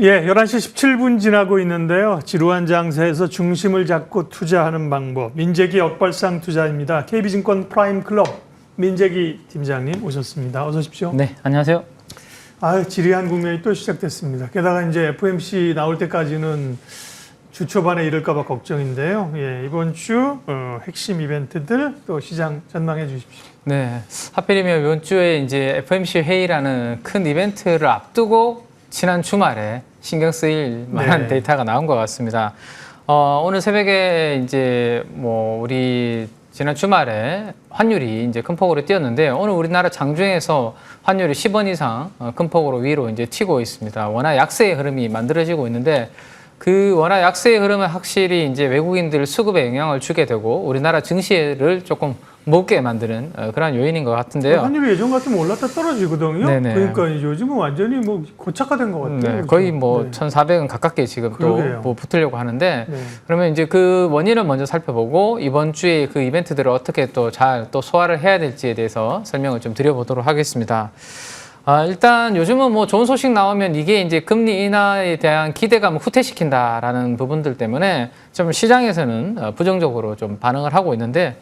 예, 11시 17분 지나고 있는데요. 지루한 장세에서 중심을 잡고 투자하는 방법, 민재기 역발상 투자입니다. KB증권 프라임클럽 민재기 팀장님 오셨습니다. 어서 오십시오. 네, 안녕하세요. 지리한 국면이 또 시작됐습니다. 게다가 이제 FOMC 나올 때까지는 주 초반에 이럴까 봐 걱정인데요. 예, 이번 주 핵심 이벤트들 또 시장 전망해 주십시오. 네, 하필이면 이번 주에 이제 FOMC 회의라는 큰 이벤트를 앞두고 지난 주말에 신경 쓰일 만한 데이터가 나온 것 같습니다. 오늘 새벽에 이제 우리 지난 주말에 환율이 이제 큰 폭으로 뛰었는데 오늘 우리나라 장중에서 환율이 10원 이상 큰 폭으로 위로 이제 튀고 있습니다. 워낙 약세의 흐름이 만들어지고 있는데 그 워낙 약세의 흐름은 확실히 이제 외국인들 수급에 영향을 주게 되고 우리나라 증시를 조금 먹게 만드는 그런 요인인 것 같은데요. 환율이 예전 같으면 올랐다 떨어지거든요. 네네. 그러니까 요즘은 완전히 고착화된 것 같아요. 네, 거의 1,400원 가깝게 지금 또 붙으려고 하는데 그러면 이제 그 원인을 먼저 살펴보고 이번 주에 그 이벤트들을 어떻게 또 잘 또 소화를 해야 될지에 대해서 설명을 좀 드려보도록 하겠습니다. 일단 요즘은 좋은 소식 나오면 이게 이제 금리 인하에 대한 기대감을 후퇴시킨다라는 부분들 때문에 좀 시장에서는 부정적으로 좀 반응을 하고 있는데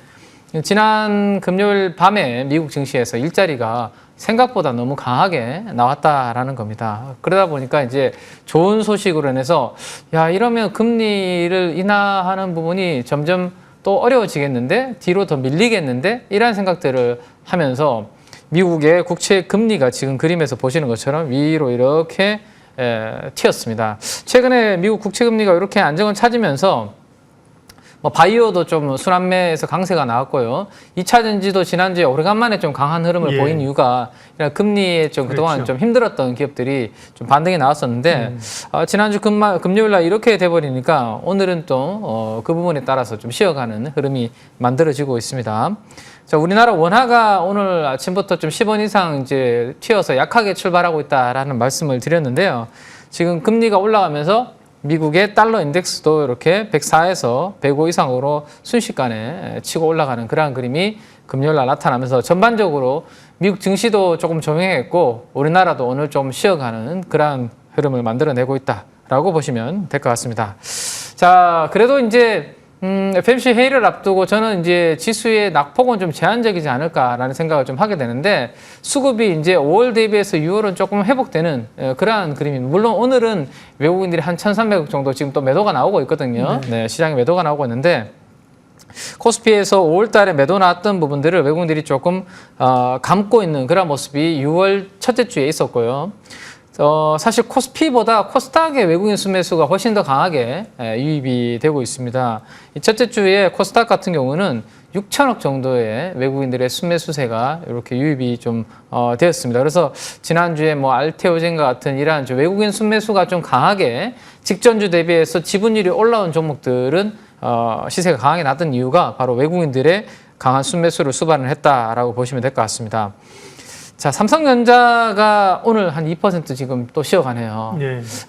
지난 금요일 밤에 미국 증시에서 일자리가 생각보다 너무 강하게 나왔다라는 겁니다. 그러다 보니까 이제 좋은 소식으로 인해서 이러면 금리를 인하하는 부분이 점점 또 어려워지겠는데 뒤로 더 밀리겠는데 이런 생각들을 하면서 미국의 국채 금리가 지금 그림에서 보시는 것처럼 위로 이렇게 튀었습니다. 최근에 미국 국채 금리가 이렇게 안정을 찾으면서 바이오도 좀 순환매에서 강세가 나왔고요. 2차 전지도 지난주에 오래간만에 좀 강한 흐름을 보인 이유가 금리에 좀 그동안 좀 힘들었던 기업들이 좀 반등이 나왔었는데 지난주 금요일 날 이렇게 돼버리니까 오늘은 또 그 부분에 따라서 좀 쉬어가는 흐름이 만들어지고 있습니다. 자, 우리나라 원화가 오늘 아침부터 좀 10원 이상 이제 튀어서 약하게 출발하고 있다라는 말씀을 드렸는데요. 지금 금리가 올라가면서 미국의 달러 인덱스도 이렇게 104에서 105 이상으로 순식간에 치고 올라가는 그러한 그림이 금요일 날 나타나면서 전반적으로 미국 증시도 조금 조명했고 우리나라도 오늘 좀 쉬어가는 그러한 흐름을 만들어내고 있다라고 보시면 될 것 같습니다. 자, 그래도 이제 FOMC 회의를 앞두고 저는 이제 지수의 낙폭은 좀 제한적이지 않을까라는 생각을 좀 하게 되는데 수급이 이제 5월 대비해서 6월은 조금 회복되는 그러한 그림입니다. 물론 오늘은 외국인들이 한 1,300억 정도 지금 또 매도가 나오고 있거든요. 네, 시장에 매도가 나오고 있는데 코스피에서 5월 달에 매도 나왔던 부분들을 외국인들이 조금 감고 있는 그런 모습이 6월 첫째 주에 있었고요. 사실 코스피보다 코스닥의 외국인 순매수가 훨씬 더 강하게 유입이 되고 있습니다. 이 첫째 주에 코스닥 같은 경우는 6천억 정도의 외국인들의 순매수세가 이렇게 유입이 좀 되었습니다. 그래서 지난주에 알테오젠과 같은 이러한 외국인 순매수가 좀 강하게 직전주 대비해서 지분율이 올라온 종목들은 시세가 강하게 났던 이유가 바로 외국인들의 강한 순매수를 수반을 했다라고 보시면 될 것 같습니다. 자, 삼성전자가 오늘 한 2% 지금 또 쉬어가네요.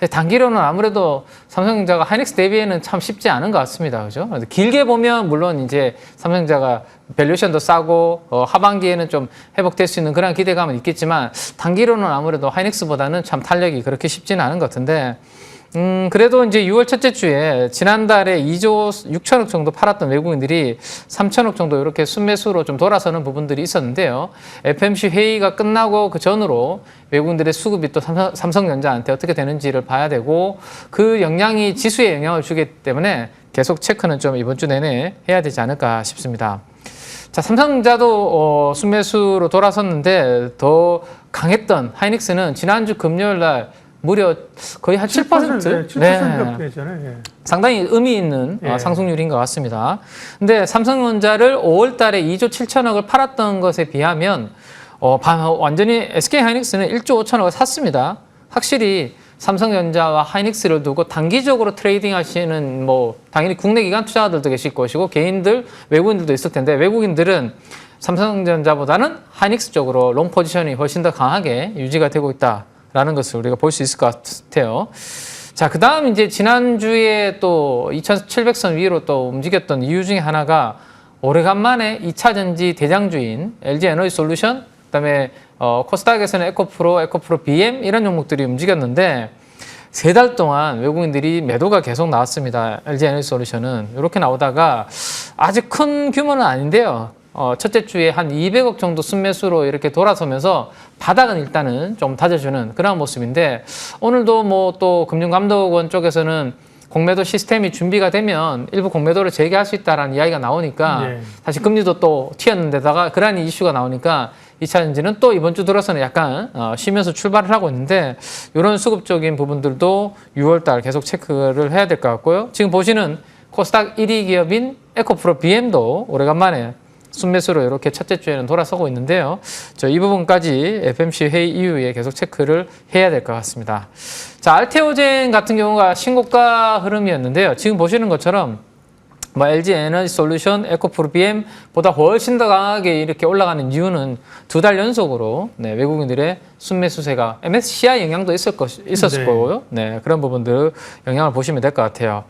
단기로는 아무래도 삼성전자가 하이닉스 대비에는 참 쉽지 않은 것 같습니다. 그죠? 길게 보면 물론 이제 삼성전자가 밸류에이션도 싸고 하반기에는 좀 회복될 수 있는 그런 기대감은 있겠지만 단기로는 아무래도 하이닉스보다는 참 탄력이 그렇게 쉽지는 않은 것 같은데 그래도 이제 6월 첫째 주에 지난달에 2조 6천억 정도 팔았던 외국인들이 3천억 정도 이렇게 순매수로 좀 돌아서는 부분들이 있었는데요. FOMC 회의가 끝나고 그 전으로 외국인들의 수급이 또 삼성전자한테 어떻게 되는지를 봐야 되고 그 영향이 지수에 영향을 주기 때문에 계속 체크는 좀 이번 주 내내 해야 되지 않을까 싶습니다. 자, 삼성전자도 순매수로 돌아섰는데 더 강했던 하이닉스는 지난주 금요일 날 무려 거의 한 7%? 네. 상당히 의미 있는 상승률인 것 같습니다. 근데 삼성전자를 5월 달에 2조 7천억을 팔았던 것에 비하면 완전히 SK하이닉스는 1조 5천억을 샀습니다. 확실히 삼성전자와 하이닉스를 두고 단기적으로 트레이딩 하시는 당연히 국내 기관 투자자들도 계실 것이고 개인들, 외국인들도 있을 텐데 외국인들은 삼성전자보다는 하이닉스 쪽으로 롱 포지션이 훨씬 더 강하게 유지가 되고 있다. 라는 것을 우리가 볼 수 있을 것 같아요. 자, 그 다음 이제 지난주에 또 2,700선 위로 또 움직였던 이유 중에 하나가 오래간만에 2차 전지 대장주인 LG 에너지 솔루션, 그 다음에 코스닥에서는 에코프로 BM 이런 종목들이 움직였는데 3달 동안 외국인들이 매도가 계속 나왔습니다. LG 에너지솔루션은 이렇게 나오다가 아직 큰 규모는 아닌데요. 첫째 주에 한 200억 정도 순매수로 이렇게 돌아서면서 바닥은 일단은 좀 다져주는 그런 모습인데 오늘도 뭐 또 금융감독원 쪽에서는 공매도 시스템이 준비가 되면 일부 공매도를 재개할 수 있다라는 이야기가 나오니까 네. 사실 금리도 또 튀었는데다가 그러한 이슈가 나오니까 2차전지는 또 이번 주 들어서는 약간 쉬면서 출발을 하고 있는데 이런 수급적인 부분들도 6월달 계속 체크를 해야 될 것 같고요. 지금 보시는 코스닥 1위 기업인 에코프로 BM도 오래간만에 순매수로 이렇게 첫째 주에는 돌아서고 있는데요. 이 부분까지 FMC 회의 이후에 계속 체크를 해야 될 것 같습니다. 자, 알테오젠 같은 경우가 신고가 흐름이었는데요. 지금 보시는 것처럼 뭐 LG 에너지 솔루션, 에코프로 BM보다 훨씬 더 강하게 이렇게 올라가는 이유는 2달 연속으로 외국인들의 순매수세가 MSCI 영향도 있었을 거고요. 네, 그런 부분들 영향을 보시면 될 것 같아요.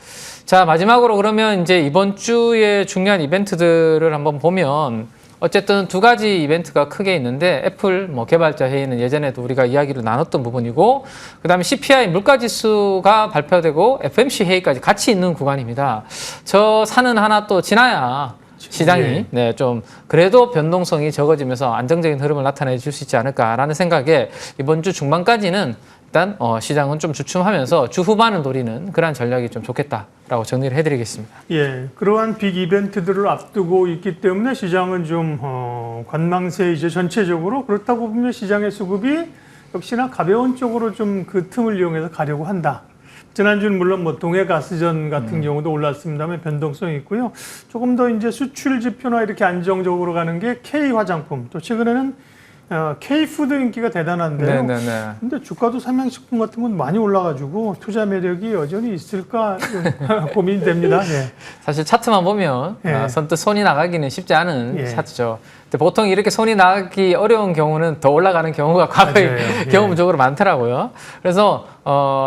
자, 마지막으로 그러면 이제 이번 주에 중요한 이벤트들을 한번 보면 어쨌든 2가지 이벤트가 크게 있는데 애플 뭐 개발자 회의는 예전에도 우리가 이야기를 나눴던 부분이고 그다음에 CPI 물가지수가 발표되고 FMC 회의까지 같이 있는 구간입니다. 저 산은 하나 또 지나야 시장이 좀 그래도 변동성이 적어지면서 안정적인 흐름을 나타내 줄 수 있지 않을까라는 생각에 이번 주 중반까지는 일단 시장은 좀 주춤하면서 주 후반을 노리는 그러한 전략이 좀 좋겠다라고 정리를 해드리겠습니다. 예, 그러한 빅 이벤트들을 앞두고 있기 때문에 시장은 좀 관망세 이제 전체적으로 그렇다고 보면 시장의 수급이 역시나 가벼운 쪽으로 좀 그 틈을 이용해서 가려고 한다. 지난주는 물론 뭐 동해가스전 같은 경우도 올랐습니다만 변동성이 있고요. 조금 더 이제 수출 지표나 이렇게 안정적으로 가는 게 K 화장품. 또 최근에는 K푸드 인기가 대단한데요. 근데 주가도 삼양식품 같은 건 많이 올라가지고 투자 매력이 여전히 있을까 좀 고민이 됩니다. 예. 사실 차트만 보면 선뜻 손이 나가기는 쉽지 않은 차트죠. 근데 보통 이렇게 손이 나가기 어려운 경우는 더 올라가는 경우가 과거에 경험적으로 많더라고요. 그래서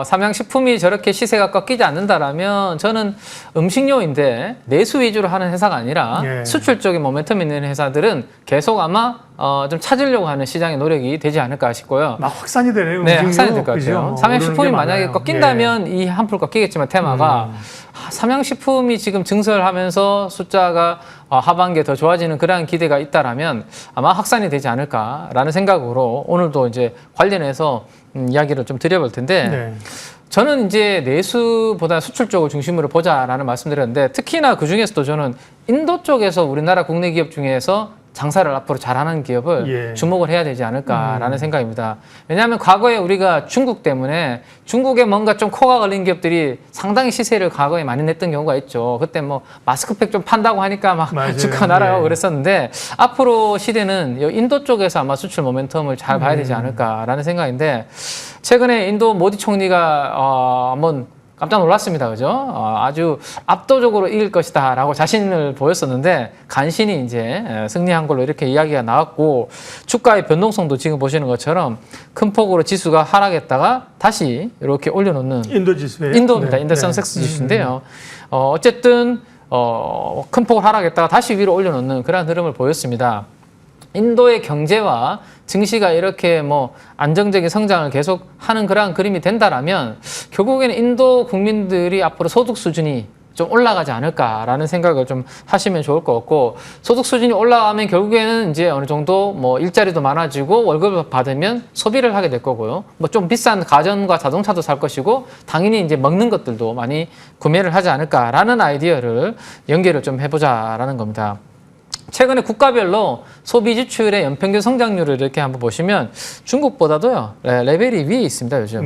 삼양식품이 저렇게 시세가 꺾이지 않는다라면 저는 음식료인데 내수 위주로 하는 회사가 아니라 수출적인 모멘텀 있는 회사들은 계속 아마 좀 찾으려고 하는 시장의 노력이 되지 않을까 싶고요. 막 확산이 되네요. 네, 확산이 될 것 같아요. 삼양식품이 만약에 꺾인다면 이 한풀 꺾이겠지만 테마가 삼양식품이 지금 증설하면서 숫자가 하반기에 더 좋아지는 그러한 기대가 있다라면 아마 확산이 되지 않을까라는 생각으로 오늘도 이제 관련해서 이야기를 좀 드려볼 텐데 저는 이제 내수보다 수출 쪽을 중심으로 보자라는 말씀드렸는데 특히나 그 중에서도 저는 인도 쪽에서 우리나라 국내 기업 중에서 장사를 앞으로 잘하는 기업을 주목을 해야 되지 않을까라는 생각입니다. 왜냐하면 과거에 우리가 중국 때문에 중국에 뭔가 좀 코가 걸린 기업들이 상당히 시세를 과거에 많이 냈던 경우가 있죠. 그때 뭐 마스크팩 좀 판다고 하니까 막 주가 날아가고 그랬었는데 앞으로 시대는 인도 쪽에서 아마 수출 모멘텀을 잘 봐야 되지 않을까라는 생각인데 최근에 인도 모디 총리가 한번 깜짝 놀랐습니다. 그죠? 아주 압도적으로 이길 것이다 라고 자신을 보였었는데 간신히 이제 승리한 걸로 이렇게 이야기가 나왔고 주가의 변동성도 지금 보시는 것처럼 큰 폭으로 지수가 하락했다가 다시 이렇게 올려놓는 인도 지수예요? 인도입니다. 인도 선섹스 지수인데요. 어쨌든 큰 폭을 하락했다가 다시 위로 올려놓는 그런 흐름을 보였습니다. 인도의 경제와 증시가 이렇게 뭐 안정적인 성장을 계속 하는 그러한 그림이 된다라면 결국에는 인도 국민들이 앞으로 소득 수준이 좀 올라가지 않을까라는 생각을 좀 하시면 좋을 것 같고 소득 수준이 올라가면 결국에는 이제 어느 정도 뭐 일자리도 많아지고 월급을 받으면 소비를 하게 될 거고요. 뭐 좀 비싼 가전과 자동차도 살 것이고 당연히 이제 먹는 것들도 많이 구매를 하지 않을까라는 아이디어를 연계를 좀 해보자라는 겁니다. 최근에 국가별로 소비 지출의 연평균 성장률을 이렇게 한번 보시면 중국보다도요 레벨이 위에 있습니다 요즘.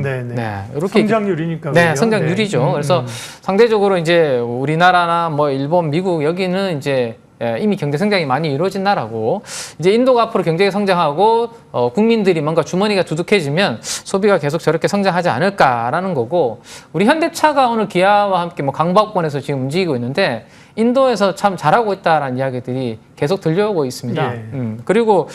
이렇게 성장률이니까. 네, 성장률이죠. 그래서 상대적으로 이제 우리나라나 뭐 일본, 미국 여기는 이제 이미 경제 성장이 많이 이루어진 나라고 이제 인도가 앞으로 경제가 성장하고 국민들이 뭔가 주머니가 두둑해지면 소비가 계속 저렇게 성장하지 않을까라는 거고 우리 현대차가 오늘 기아와 함께 뭐 강박권에서 지금 움직이고 있는데 인도에서 참 잘하고 있다라는 이야기들이 계속 들려오고 있습니다. 그리고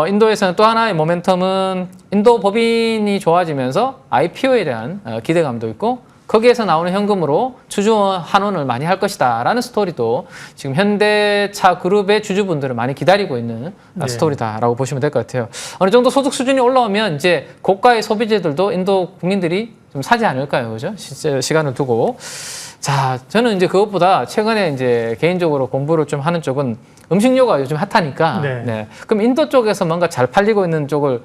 인도에서는 또 하나의 모멘텀은 인도 법인이 좋아지면서 IPO에 대한 기대감도 있고 거기에서 나오는 현금으로 주주 환원을 많이 할 것이다 라는 스토리도 지금 현대차 그룹의 주주분들을 많이 기다리고 있는 스토리다라고 보시면 될 것 같아요. 어느 정도 소득 수준이 올라오면 이제 고가의 소비재들도 인도 국민들이 좀 사지 않을까요? 그죠? 시간을 두고. 자, 저는 이제 그것보다 최근에 이제 개인적으로 공부를 좀 하는 쪽은 음식료가 요즘 핫하니까. 네. 네. 그럼 인도 쪽에서 뭔가 잘 팔리고 있는 쪽을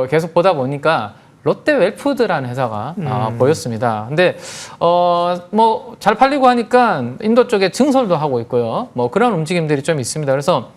계속 보다 보니까 롯데 웰푸드라는 회사가 보였습니다. 근데 뭐 잘 팔리고 하니까 인도 쪽에 증설도 하고 있고요. 뭐 그런 움직임들이 좀 있습니다. 그래서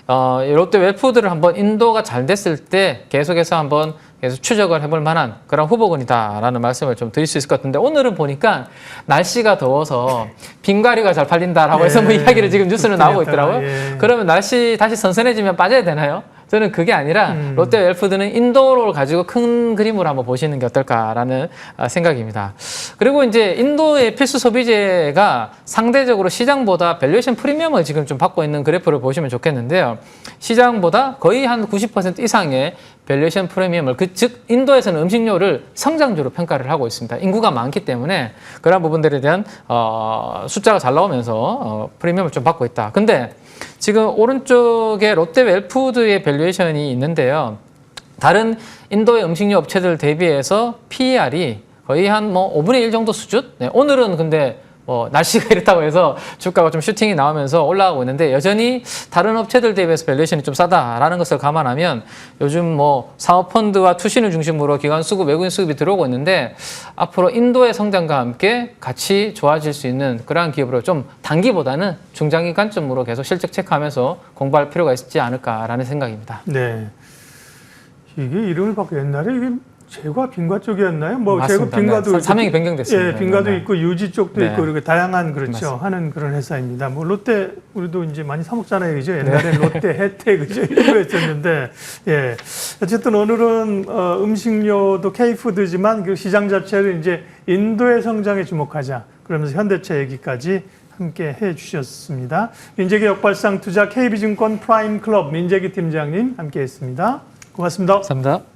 롯데 웰푸드를 한번 인도가 잘 됐을 때 계속해서 한번 계속 추적을 해볼 만한 그런 후보군이다라는 말씀을 좀 드릴 수 있을 것 같은데 오늘은 보니까 날씨가 더워서 빙과류가 잘 팔린다라고 해서 뭐 이야기를 지금 뉴스는 나오고 있더라고요. 그러면 날씨 다시 선선해지면 빠져야 되나요? 저는 그게 아니라 롯데 웰푸드는 인도를 가지고 큰 그림으로 한번 보시는 게 어떨까라는 생각입니다. 그리고 이제 인도의 필수 소비재가 상대적으로 시장보다 밸류에이션 프리미엄을 지금 좀 받고 있는 그래프를 보시면 좋겠는데요. 시장보다 거의 한 90% 이상의 밸류에이션 프리미엄을 즉 인도에서는 음식료를 성장주로 평가를 하고 있습니다. 인구가 많기 때문에 그런 부분들에 대한 숫자가 잘 나오면서 프리미엄을 좀 받고 있다. 근데 지금 오른쪽에 롯데 웰푸드의 밸류에이션이 있는데요. 다른 인도의 음식료 업체들 대비해서 PER이 거의 한 뭐 5분의 1 정도 수준? 네, 오늘은 근데 뭐 날씨가 이렇다고 해서 주가가 좀 슈팅이 나오면서 올라가고 있는데 여전히 다른 업체들 대비해서 밸류에이션이 좀 싸다라는 것을 감안하면 요즘 뭐 사모펀드와 투신을 중심으로 기관 수급, 외국인 수급이 들어오고 있는데 앞으로 인도의 성장과 함께 같이 좋아질 수 있는 그러한 기업으로 좀 단기보다는 중장기 관점으로 계속 실적 체크하면서 공부할 필요가 있지 않을까라는 생각입니다. 네. 이게 이름을 바꿔 옛날에 이게 제과 빙과 쪽이었나요? 뭐 맞습니다. 제과 빙과도 네. 사명이 변경됐습니다. 예, 빙과도 네. 있고 유지 쪽도 네. 있고 이렇게 다양한 그렇죠 맞습니다. 하는 그런 회사입니다. 뭐 롯데 우리도 이제 많이 사 먹잖아요, 그죠? 옛날에 롯데 혜택 그죠 이거 했었는데 예 어쨌든 오늘은 음식료도 K푸드지만 그 시장 자체를 이제 인도의 성장에 주목하자 그러면서 현대차 얘기까지 함께 해주셨습니다. 민재기 역발상 투자 KB증권 프라임 클럽 민재기 팀장님 함께했습니다. 고맙습니다. 감사합니다.